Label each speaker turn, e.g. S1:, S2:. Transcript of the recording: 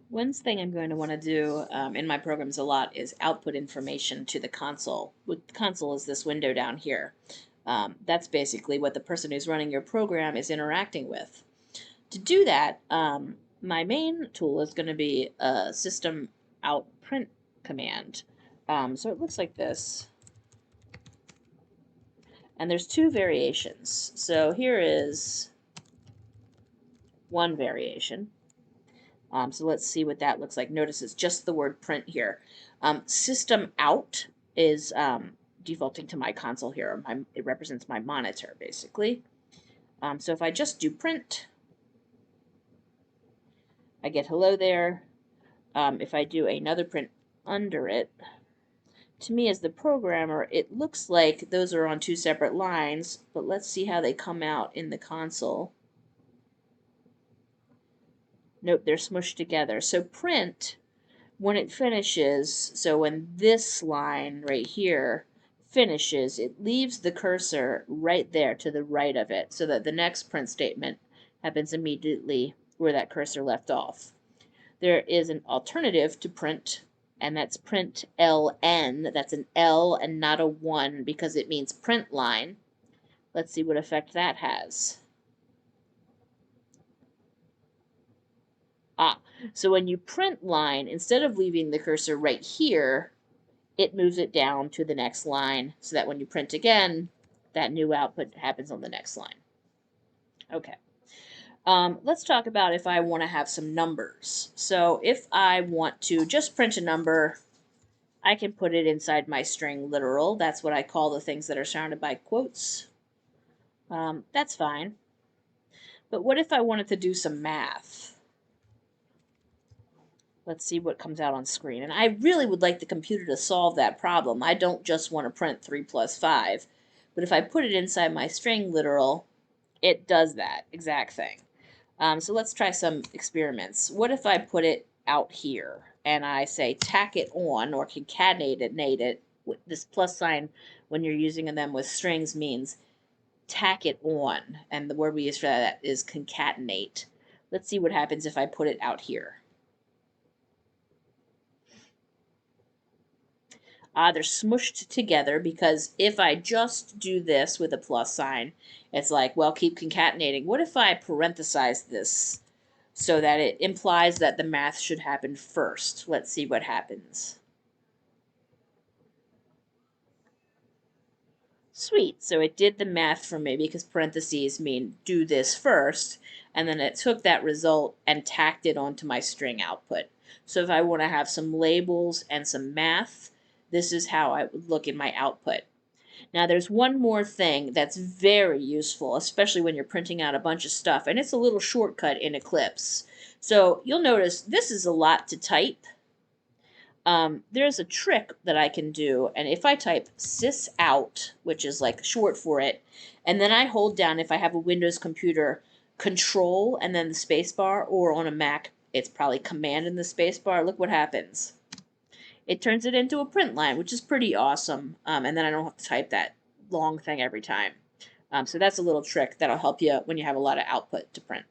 S1: One thing I'm going to want to do in my programs a lot is output information to the console. The console is this window down here. That's basically what the person who's running your program is interacting with. To do that, my main tool is going to be a System.out.print command. So it looks like this. And there's two variations. So here is one variation. So let's see what that looks like. Notice it's just the word print here. System out is defaulting to my console here. It represents my monitor, basically. So if I just do print, I get hello there. If I do another print under it, to me as the programmer, it looks like those are on two separate lines, but let's see how they come out in the console. Nope, they're smushed together. So print, when it finishes, so when this line right here finishes, it leaves the cursor right there to the right of it so that the next print statement happens immediately where that cursor left off. There is an alternative to print, and that's print LN. That's an L and not a 1 because it means print line. Let's see what effect that has. So when you print line, instead of leaving the cursor right here, it moves it down to the next line so that when you print again, that new output happens on the next line. Okay. Let's talk about if I want to have some numbers. So if I want to just print a number, I can put it inside my string literal. That's what I call the things that are surrounded by quotes. That's fine. But what if I wanted to do some math? Let's see what comes out on screen. And I really would like the computer to solve that problem. I don't just want to print 3 plus 5. But if I put it inside my string literal, it does that exact thing. So let's try some experiments. What if I put it out here and I say tack it on or concatenate it? This plus sign when you're using them with strings means tack it on. And the word we use for that is concatenate. Let's see what happens if I put it out here. They're smushed together because if I just do this with a plus sign, it's like, well, keep concatenating. What if I parenthesize this so that it implies that the math should happen first? Let's see what happens. Sweet, so it did the math for me because parentheses mean do this first, and then it took that result and tacked it onto my string output. So if I want to have some labels and some math, this is how I would look in my output. Now there's one more thing that's very useful, especially when you're printing out a bunch of stuff, and it's a little shortcut in Eclipse. So you'll notice this is a lot to type. There's a trick that I can do, and if I type SysOut, which is like short for it, and then I hold down, if I have a Windows computer, Control and then the spacebar, or on a Mac, it's probably Command and the spacebar, look what happens. It turns it into a print line, which is pretty awesome, and then I don't have to type that long thing every time. So that's a little trick that'll help you when you have a lot of output to print.